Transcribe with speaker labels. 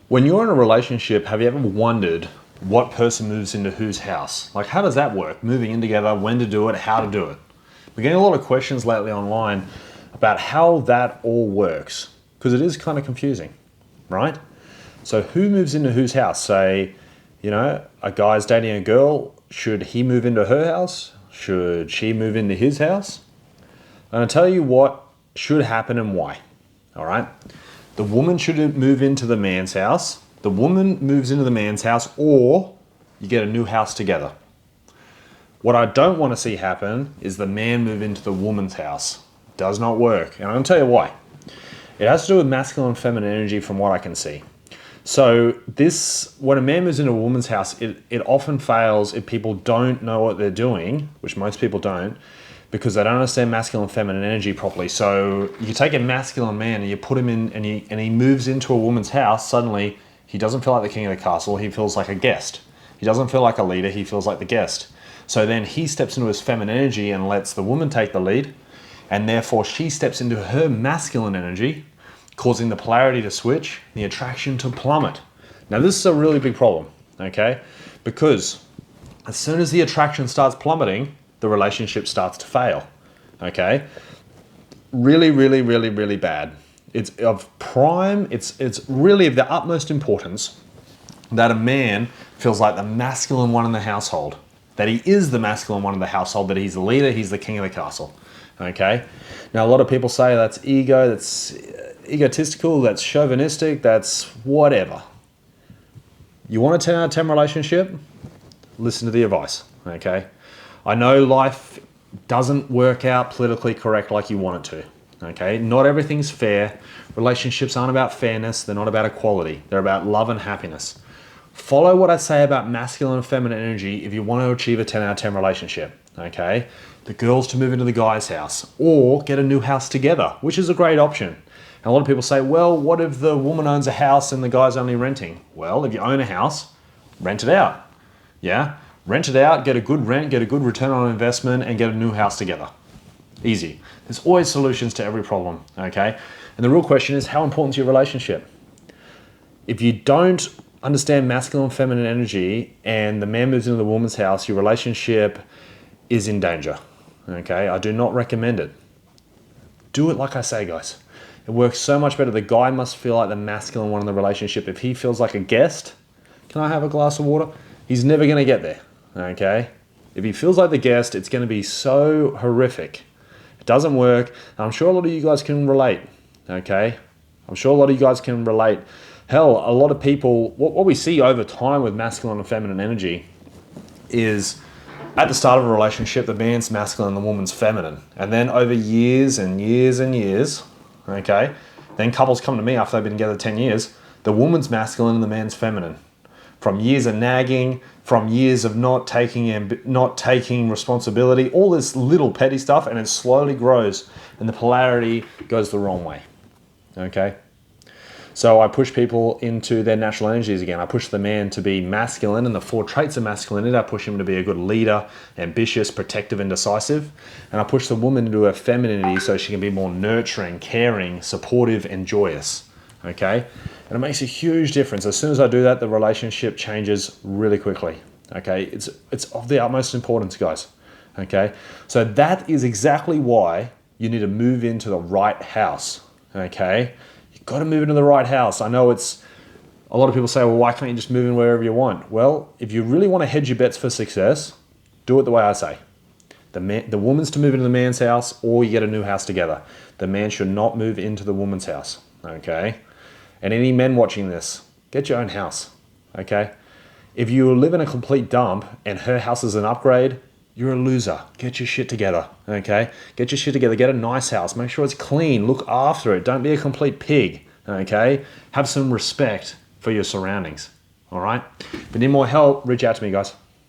Speaker 1: When you're in a relationship, have you ever wondered what person moves into whose house? Like, how does that work? Moving in together, when to do it, how to do it. We're getting a lot of questions lately online about how that all works, because it is kind of confusing, right? So who moves into whose house? Say, a guy's dating a girl. Should he move into her house? Should she move into his house? And I'll tell you what should happen and why, all right? The woman should move into the man's house. The woman moves into the man's house, or you get a new house together. What I don't want to see happen is the man move into the woman's house. It does not work. And I'm going to tell you why. It has to do with masculine and feminine energy from what I can see. So when a man moves into a woman's house, it often fails if people don't know what they're doing, which most people don't, because they don't understand masculine and feminine energy properly. So you take a masculine man and you put him in, and he moves into a woman's house. Suddenly, he doesn't feel like the king of the castle. He feels like a guest. He doesn't feel like a leader. He feels like the guest. So then he steps into his feminine energy and lets the woman take the lead, and therefore she steps into her masculine energy, causing the polarity to switch, the attraction to plummet. Now, this is a really big problem, okay? Because as soon as the attraction starts plummeting, the relationship starts to fail, okay? Really, really, really, really bad. It's really of the utmost importance that a man feels like the masculine one in the household, that he is the masculine one in the household, that he's the leader, he's the king of the castle, okay? Now, a lot of people say that's ego, that's egotistical, that's chauvinistic, that's whatever. You want a 10 out of 10 relationship? Listen to the advice, okay? I know life doesn't work out politically correct like you want it to, okay? Not everything's fair. Relationships aren't about fairness. They're not about equality. They're about love and happiness. Follow what I say about masculine and feminine energy if you want to achieve a 10 out of 10 relationship, okay? The girl's to move into the guy's house or get a new house together, which is a great option. And a lot of people say, well, what if the woman owns a house and the guy's only renting? Well, if you own a house, rent it out, yeah? Rent it out, get a good rent, get a good return on investment, and get a new house together. Easy. There's always solutions to every problem, okay? And the real question is, how important is your relationship? If you don't understand masculine and feminine energy and the man moves into the woman's house, your relationship is in danger, okay? I do not recommend it. Do it like I say, guys. It works so much better. The guy must feel like the masculine one in the relationship. If he feels like a guest, can I have a glass of water? He's never going to get there. Okay? If he feels like the guest, it's going to be so horrific. It doesn't work. I'm sure a lot of you guys can relate. Okay? I'm sure a lot of you guys can relate. Hell, a lot of people, what we see over time with masculine and feminine energy is at the start of a relationship, the man's masculine and the woman's feminine. And then over years and years and years, okay, then couples come to me after they've been together 10 years, the woman's masculine and the man's feminine. From years of nagging, from years of not taking responsibility, all this little petty stuff, and it slowly grows and the polarity goes the wrong way, okay? So I push people into their natural energies again. I push the man to be masculine and the 4 traits of masculinity. I push him to be a good leader, ambitious, protective, and decisive. And I push the woman into her femininity so she can be more nurturing, caring, supportive, and joyous, okay? And it makes a huge difference. As soon as I do that, the relationship changes really quickly, okay? It's of the utmost importance, guys, okay? So that is exactly why you need to move into the right house, okay? You've got to move into the right house. I know it's, a lot of people say, well, why can't you just move in wherever you want? Well, if you really want to hedge your bets for success, do it the way I say. The woman's to move into the man's house, or you get a new house together. The man should not move into the woman's house, okay? And any men watching this, get your own house, okay? If you live in a complete dump and her house is an upgrade, you're a loser. Get your shit together, okay? Get your shit together. Get a nice house. Make sure it's clean. Look after it. Don't be a complete pig, okay? Have some respect for your surroundings, all right? If you need more help, reach out to me, guys.